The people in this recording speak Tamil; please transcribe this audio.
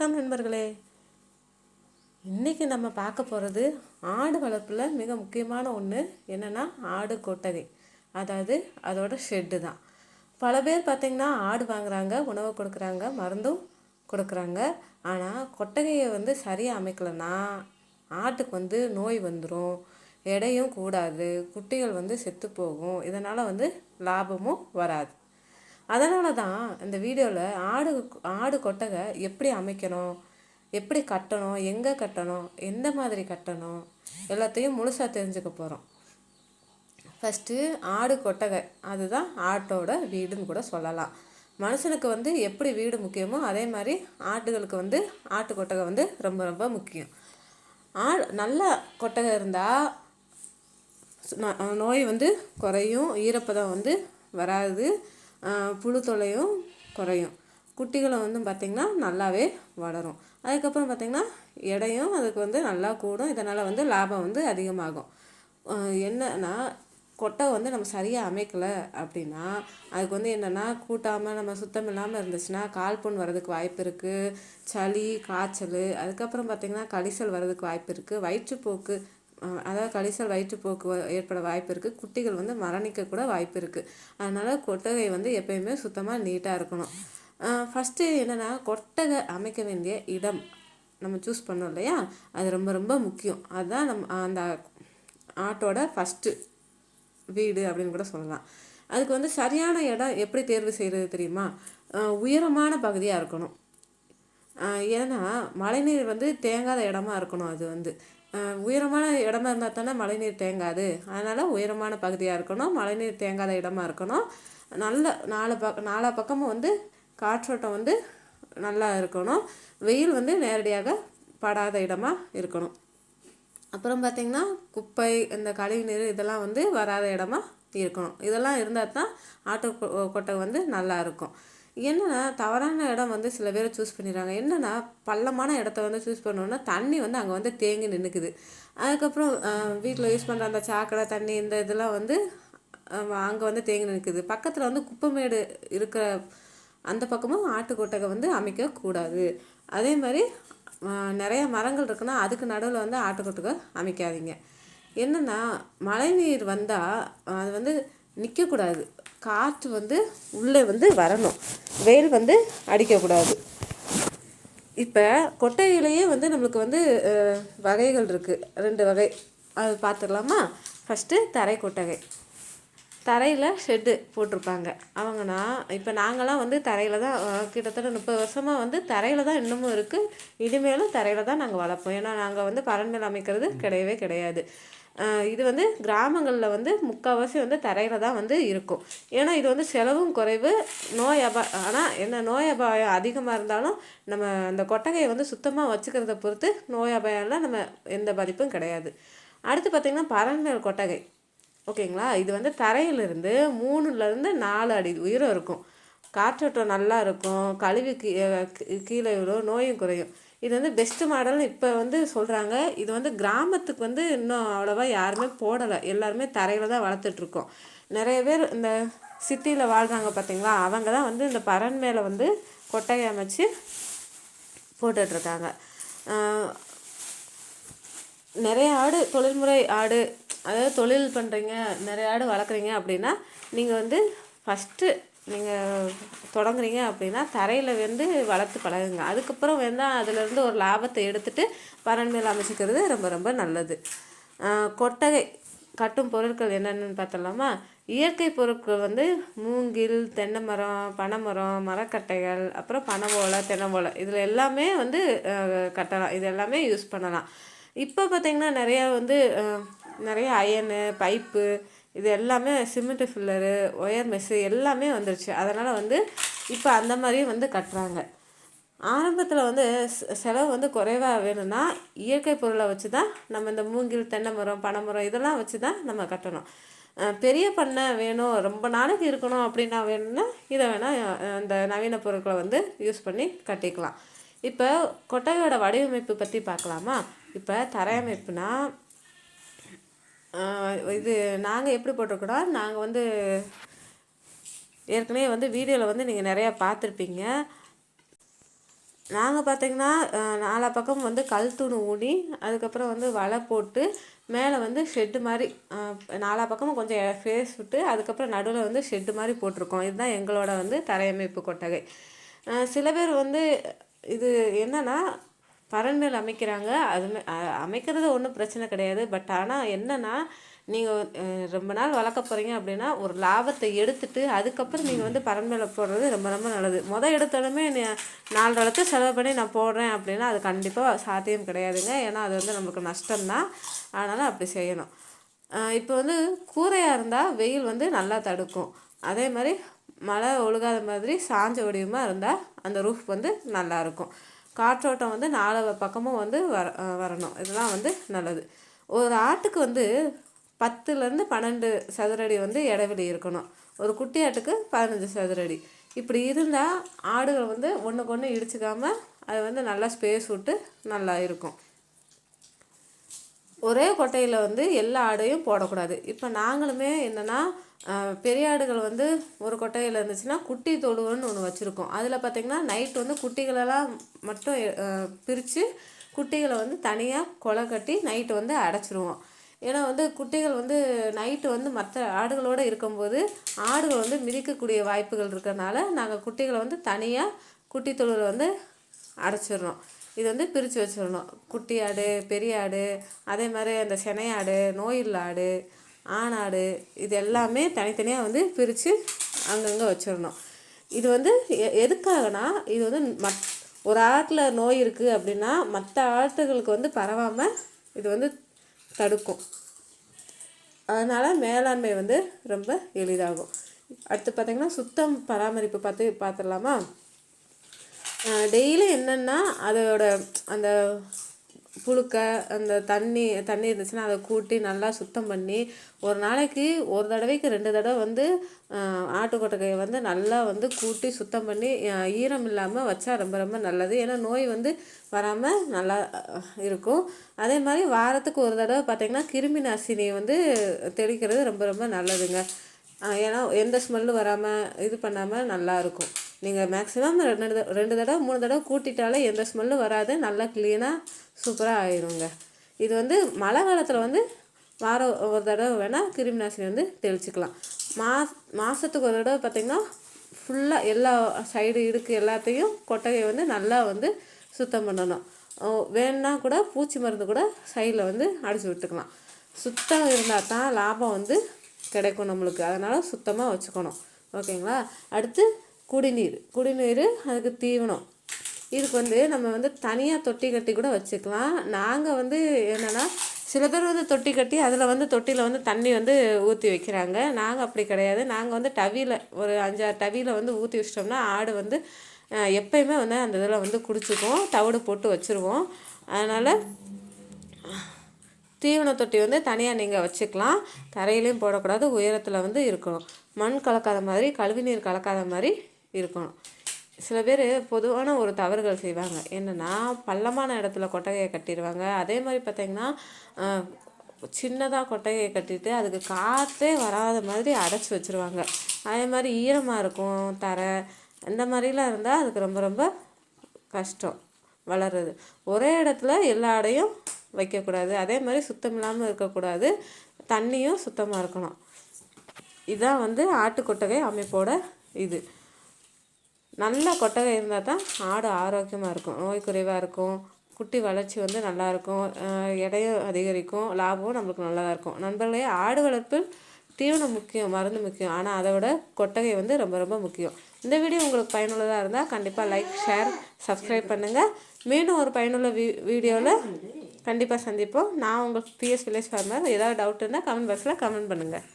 வணக்கம் நண்பர்களே. இன்றைக்கி நம்ம பார்க்க போகிறது ஆடு வளர்ப்பில் மிக முக்கியமான ஒன்று என்னென்னா ஆடு கொட்டகை, அதாவது அதோட ஷெட்டு தான். பல பேர் பார்த்திங்கன்னா ஆடு வாங்குகிறாங்க, உணவு கொடுக்குறாங்க, மருந்தும் கொடுக்குறாங்க. ஆனால் கொட்டகையை சரியாக அமைக்கலைன்னா ஆட்டுக்கு நோய் வந்துடும், எடையும் கூடாது, குட்டிகள் செத்து போகும், இதனால் லாபமும் வராது. அதனால தான் இந்த வீடியோவில் ஆடு கொட்டகை எப்படி அமைக்கணும், எப்படி கட்டணும், எங்கே கட்டணும், எந்த மாதிரி கட்டணும் எல்லாத்தையும் முழுசாக தெரிஞ்சுக்க போகிறோம். ஃபஸ்ட்டு ஆடு கொட்டகை, அதுதான் ஆட்டோட வீடுன்னு கூட சொல்லலாம். மனுஷனுக்கு எப்படி வீடு முக்கியமோ அதே மாதிரி ஆட்டுகளுக்கு ஆட்டு கொட்டகை ரொம்ப ரொம்ப முக்கியம். நல்ல கொட்டகை இருந்தால் நோய் குறையும், ஈரப்பதம் வராது, புழு தொல்லையும் குறையும், குட்டிகளும் பார்த்திங்கன்னா நல்லாவே வளரும். அதுக்கப்புறம் பார்த்திங்கன்னா எடையும் அதுக்கு நல்லா கூடும், இதனால் லாபம் அதிகமாகும். என்னன்னா கொட்டை நம்ம சரியாக அமைக்கலை அப்படின்னா அதுக்கு என்னென்னா கூட்டாமல் நம்ம சுத்தம் இல்லாமல் இருந்துச்சுன்னா கால் புண் வர்றதுக்கு வாய்ப்பு இருக்குது, சளி, காய்ச்சல், அதுக்கப்புறம் பார்த்திங்கன்னா கழிசல் வர்றதுக்கு வாய்ப்பு இருக்குது, வயிற்றுப்போக்கு, அதாவது கழிசல் வயிற்றுப்போக்கு ஏற்பட வாய்ப்பு இருக்குது, குட்டிகள் மரணிக்க கூட வாய்ப்பு இருக்குது. அதனால் கொட்டகை எப்பயுமே சுத்தமாக நீட்டாக இருக்கணும். ஃபஸ்ட்டு என்னென்னா கொட்டகை அமைக்க வேண்டிய இடம் நம்ம சூஸ் பண்ணோம் இல்லையா, அது ரொம்ப ரொம்ப முக்கியம். அதுதான் அந்த ஆட்டோட ஃபஸ்ட்டு வீடு அப்படின்னு கூட சொல்லலாம். அதுக்கு சரியான இடம் எப்படி தேர்வு செய்கிறது தெரியுமா? உயரமான பகுதியாக இருக்கணும். ஏன்னா மழைநீர் தேங்காத இடமா இருக்கணும். அது உயரமான இடமா இருந்தால் தானே மழைநீர் தேங்காது. அதனால் உயரமான பகுதியாக இருக்கணும், மழைநீர் தேங்காத இடமா இருக்கணும். நல்ல நாலா பக்கமும் காற்றோட்டம் நல்லா இருக்கணும், வெயில் நேரடியாக படாத இடமா இருக்கணும். அப்புறம் பார்த்திங்கன்னா குப்பை, இந்த கழிவு நீர் இதெல்லாம் வராத இடமா இருக்கணும். இதெல்லாம் இருந்தால் தான் ஆட்டு கொட்டை நல்லா இருக்கும். என்னென்னா தவறான இடம் சில பேர் சூஸ் பண்ணிடுறாங்க. என்னென்னா பள்ளமான இடத்த சூஸ் பண்ணோன்னா தண்ணி அங்கே தேங்கி நின்றுக்குது. அதுக்கப்புறம் வீட்டில் யூஸ் பண்ணுற அந்த சாக்கடை தண்ணி இந்த இதெல்லாம் அங்கே தேங்கி நிற்குது. பக்கத்தில் குப்பைமேடு இருக்கிற அந்த பக்கமும் ஆட்டு கொட்டகை அமைக்கக்கூடாது. அதே மாதிரி நிறைய மரங்கள் இருக்குன்னா அதுக்கு நடுவில் ஆட்டு கொட்டகை அமைக்காதீங்க. என்னென்னா மழை நீர் வந்தால் அது நிற்கக்கூடாது, காற்று உள்ளே வரணும், வெயில் அடிக்கக்கூடாது. இப்போ கொட்டகையிலேயே நம்மளுக்கு வகைகள் இருக்குது, 2 வகை. அது பார்த்துடலாமா? ஃபஸ்ட்டு தரை கொட்டகை. தரையில் ஷெட்டு போட்டிருப்பாங்க அவங்கன்னா. இப்போ நாங்களாம் தரையில் தான் கிட்டத்தட்ட 30 வருஷமாக தரையில் தான் இன்னமும் இருக்குது, இனிமேலும் தரையில் தான் நாங்கள் வளர்ப்போம். ஏன்னா நாங்கள் பரண்மேல் அமைக்கிறது கிடையவே கிடையாது. இது கிராமங்களில் முக்கால்வாசி தரையில் தான் இருக்கும். ஏன்னா இது செலவும் குறைவு, ஆனால் என்ன நோய் அபாயம் அதிகமாக இருந்தாலும் நம்ம அந்த கொட்டகையை சுத்தமாக வச்சுக்கிறத பொறுத்து நோய் அபாயம்லாம் நம்ம எந்த பாதிப்பும் கிடையாது. அடுத்து பார்த்திங்கன்னா பரண்மேல் கொட்டகை, ஓகேங்களா? இது தரையிலிருந்து 3லேருந்து 4 அடி உயரம் இருக்கும், காற்றோட்டம் நல்லா இருக்கும், கழிவு கீழே விழும், நோயும் குறையும். இது பெஸ்ட்டு மாடல்னு இப்போ சொல்கிறாங்க. இது கிராமத்துக்கு இன்னும் அவ்வளோவா யாருமே போடலை, எல்லாருமே தரையில் தான் வளர்த்துட்ருக்கோம். நிறைய பேர் இந்த சிட்டியில் வாழ்கிறாங்க பார்த்திங்களா, அவங்க தான் இந்த பரண் மேலே கொட்டகை அமைச்சு போட்டுட்ருக்காங்க. நிறைய ஆடு, தொழில்முறை ஆடு, அதாவது தொழில் பண்ணுறீங்க, நிறைய ஆடு வளர்க்குறீங்க அப்படின்னா நீங்கள் ஃபஸ்ட்டு நீங்கள் தொடங்குறீங்க அப்படின்னா தரையில் வளர்த்து பழகுங்க. அதுக்கப்புறம் அதிலேருந்து ஒரு லாபத்தை எடுத்துகிட்டு பரண் மேல் அமைச்சிக்கிறது ரொம்ப ரொம்ப நல்லது. கொட்டகை கட்டும் பொருட்கள் என்னென்னு பார்த்தலாமா? இயற்கை பொருட்கள் மூங்கில், தென்னை மரம், பனைமரம், மரக்கட்டைகள், அப்புறம் பனை ஓலை, தென்னை ஓலை, இதில் எல்லாமே கட்டலாம், இது எல்லாமே யூஸ் பண்ணலாம். இப்போ பார்த்திங்கன்னா நிறைய அயனு, பைப்பு, இது எல்லாமே சிமெண்ட் ஃபில்லரு, ஒயர் மெஸ்ஸு எல்லாமே வந்துருச்சு. அதனால் இப்போ அந்த மாதிரியும் கட்டுறாங்க. ஆரம்பத்தில் செலவு குறைவாக வேணும்னா இயற்கை பொருளை வச்சு தான் நம்ம இந்த மூங்கில், தென்னை மரம், பனை மரம் இதெல்லாம் வச்சு தான் நம்ம கட்டணும். பெரிய பண்ணை வேணும், ரொம்ப நாளைக்கு இருக்கணும் அப்படின்னா வேணும்னா இதை வேணால் இந்த நவீன பொருட்களை யூஸ் பண்ணி கட்டிக்கலாம். இப்போ கொட்டகையோட வடிவமைப்பு பற்றி பார்க்கலாமா? இப்போ தரை அமைப்புனா இது நாங்கள் எப்படி போட்டிருக்கோன்னா, நாங்கள் ஏற்கனவே வீடியோவில் நீங்கள் நிறையா பார்த்துருப்பீங்க. நாங்கள் பார்த்திங்கன்னா நாலா பக்கம் வந்து கல் தூண் ஊனி அதுக்கப்புறம் வந்து வலை போட்டு மேலே வந்து ஷெட்டு மாதிரி நாலா பக்கமும் கொஞ்சம் ஃபேஸ் விட்டு அதுக்கப்புறம் நடுவில் வந்து ஷெட்டு மாதிரி போட்டிருக்கோம். இதுதான் எங்களோட வந்து தரையமைப்பு கொட்டகை. சில பேர் வந்து இது என்னென்னா பரண்மேல் அமைக்கிறாங்க. அது அமைக்கிறது ஒன்றும் பிரச்சனை கிடையாது. பட் ஆனால் என்னென்னா நீங்கள் ரொம்ப நாள் வளர்க்க போகிறீங்க அப்படின்னா ஒரு லாபத்தை எடுத்துட்டு அதுக்கப்புறம் நீங்கள் வந்து பரண்மேல போடுறது ரொம்ப ரொம்ப நல்லது. எடுத்தாலுமே 4 லட்சம் செலவு பண்ணி நான் போடுறேன் அப்படின்னா அது கண்டிப்பாக சாத்தியம் கிடையாதுங்க. ஏன்னா அது வந்து நமக்கு நஷ்டம்தான். அதனால் அப்படி செய்யணும். இப்போ வந்து கூரையாக இருந்தால் வெயில் வந்து நல்லா தடுக்கும். அதே மாதிரி மழை ஒழுகாத மாதிரி சாஞ்ச வடிவமாக இருந்தால் அந்த ரூஃப் வந்து நல்லாயிருக்கும். காற்றோட்டம் வந்து 4 பக்கமும் வந்து வரணும். இதெல்லாம் வந்து நல்லது. ஒரு ஆட்டுக்கு வந்து 10லேருந்து 12 சதுரடி வந்து இடைவெளி இருக்கணும். ஒரு குட்டி ஆட்டுக்கு 15 சதுரடி. இப்படி இருந்தால் ஆடுகள் வந்து ஒன்றுக்கு ஒன்று இடிச்சிக்காமல் அது வந்து நல்லா ஸ்பேஸ் விட்டு நல்லா இருக்கும். ஒரே கொட்டையில் வந்து எல்லா ஆடையும் போடக்கூடாது. இப்போ நாங்களுமே என்னென்னா பெரிய ஆடுகள் வந்து ஒரு கொட்டையில் இருந்துச்சுன்னா குட்டி தொழுவன்னு ஒன்று வச்சுருக்கோம். அதில் பார்த்திங்கன்னா நைட் வந்து குட்டிகளெல்லாம் மட்டும் பிரித்து குட்டிகளை வந்து தனியாக கொலை கட்டி நைட்டு வந்து அடைச்சிருவோம். ஏன்னா வந்து குட்டிகள் வந்து நைட்டு வந்து மற்ற ஆடுகளோடு இருக்கும்போது ஆடுகள் வந்து மிதிக்கக்கூடிய வாய்ப்புகள் இருக்கிறனால நாங்கள் குட்டிகளை வந்து தனியாக குட்டி தொழுவில் வந்து அடைச்சிடுறோம். இது வந்து பிரித்து வச்சிடணும். குட்டி ஆடு, பெரிய ஆடு, அதே மாதிரி அந்த செனையாடு, நோயில் ஆடு, ஆணாடு, இது எல்லாமே தனித்தனியாக வந்து பிரித்து அங்கங்கே வச்சிடணும். இது வந்து எதுக்காகனா இது வந்து ஒரு ஆட்டில் நோய் இருக்குது அப்படின்னா மற்ற ஆட்டுகளுக்கு வந்து பரவாமல் இது வந்து தடுக்கும். அதனால் மேலாண்மை வந்து ரொம்ப எளிதாகும். அடுத்து பார்த்திங்கன்னா சுத்தம் பராமரிப்பு பார்த்துடலாமா? டெய்லி என்னென்னா அதோட அந்த புழுக்க அந்த தண்ணி இருந்துச்சுன்னா அதை கூட்டி நல்லா சுத்தம் பண்ணி ஒரு நாளைக்கு ஒரு தடவைக்கு 2 தடவை வந்து ஆட்டுக்கொட்டகையை வந்து நல்லா வந்து கூட்டி சுத்தம் பண்ணி ஈரம் இல்லாமல் வச்சா ரொம்ப ரொம்ப நல்லது. ஏன்னா நோய் வந்து வராமல் நல்லா இருக்கும். அதே மாதிரி வாரத்துக்கு ஒரு தடவை பார்த்திங்கன்னா கிருமி நாசினியை வந்து தெளிக்கிறது ரொம்ப ரொம்ப நல்லதுங்க. ஏன்னா எந்த ஸ்மெல்லும் வராமல் இது பண்ணாமல் நல்லாயிருக்கும். நீங்கள் மேக்ஸிமம் 2 தடவை 3 தடவை கூட்டிட்டாலே எந்த ஸ்மெல்லும் வராது. நல்லா க்ளீனாக சூப்பராக ஆயிடுங்க. இது வந்து மழை காலத்தில் வந்து வாரம் ஒரு தடவை வேணால் கிருமி நாசினி வந்து தெளிச்சிக்கலாம். மாதத்துக்கு ஒரு தடவை பார்த்திங்கன்னா ஃபுல்லாக எல்லா சைடு இடுக்கு எல்லாத்தையும் கொட்டகையை வந்து நல்லா வந்து சுத்தம் பண்ணணும். வேணுன்னா கூட பூச்சி மருந்து கூட சைடில் வந்து அடித்து விட்டுக்கலாம். சுத்தம் இருந்தால் தான் லாபம் வந்து கிடைக்கும் நம்மளுக்கு. அதனால் சுத்தமாக வச்சுக்கணும். ஓகேங்களா? அடுத்து குடிநீர் அதுக்கு தீவனம். இதுக்கு வந்து நம்ம வந்து தனியாக தொட்டி கட்டி கூட வச்சுக்கலாம். நாங்கள் வந்து என்னென்னா சில பேர் வந்து தொட்டி கட்டி அதில் வந்து தொட்டியில் வந்து தண்ணி வந்து ஊற்றி வைக்கிறாங்க. நாங்கள் அப்படி கிடையாது. நாங்கள் வந்து டவியில் ஒரு 5-6 டவியில் வந்து ஊற்றி வச்சிட்டோம்னா ஆடு வந்து எப்பயுமே வந்து அந்த இதில் வந்து குடிச்சிக்கும். தவிடு போட்டு வச்சுருவோம். அதனால் தீவன தொட்டி வந்து தனியாக நீங்கள் வச்சுக்கலாம். தரையிலையும் போடக்கூடாது. உயரத்தில் வந்து இருக்கணும். மண் கலக்காத மாதிரி கழிவு நீர் கலக்காத மாதிரி இருக்கணும். சில பேர் பொதுவான ஒரு தவறுகள் செய்வாங்க. என்னென்னா பள்ளமான இடத்துல கொட்டகையை கட்டிடுவாங்க. அதே மாதிரி பார்த்திங்கன்னா சின்னதாக கொட்டகையை கட்டிட்டு அதுக்கு காற்றே வராத மாதிரி அடைச்சி வச்சுருவாங்க. அதே மாதிரி ஈரமாக இருக்கும் தரை. இந்த மாதிரிலாம் இருந்தால் அதுக்கு ரொம்ப ரொம்ப கஷ்டம் வளர்றது. ஒரே இடத்துல எல்லா ஆடையும் வைக்கக்கூடாது. அதே மாதிரி சுத்தம் இல்லாமல் இருக்கக்கூடாது. தண்ணியும் சுத்தமாக இருக்கணும். இதுதான் வந்து ஆட்டு கொட்டகை அமைப்போட இது. நல்ல கொட்டகை இருந்தால் தான் ஆடு ஆரோக்கியமாக இருக்கும், நோய் குறைவாக இருக்கும், குட்டி வளர்ச்சி வந்து நல்லாயிருக்கும், எடையும் அதிகரிக்கும், லாபமும் நம்மளுக்கு நல்லா இருக்கும். நண்பர்களே, ஆடு வளர்ப்பில் தீவனம் முக்கியம், மருந்து முக்கியம். ஆனால் அதை விட கொட்டகை வந்து ரொம்ப ரொம்ப முக்கியம். இந்த வீடியோ உங்களுக்கு பயனுள்ளதாக இருந்தால் கண்டிப்பாக லைக், ஷேர், சப்ஸ்கிரைப் பண்ணுங்கள். மீண்டும் ஒரு பயனுள்ள வீடியோவில் கண்டிப்பாக சந்திப்போம். நான் உங்கள் PS வில்லேஜ் ஃபார்மர். ஏதாவது டவுட் இருந்தால் கமெண்ட் பாக்ஸில் கமெண்ட் பண்ணுங்கள்.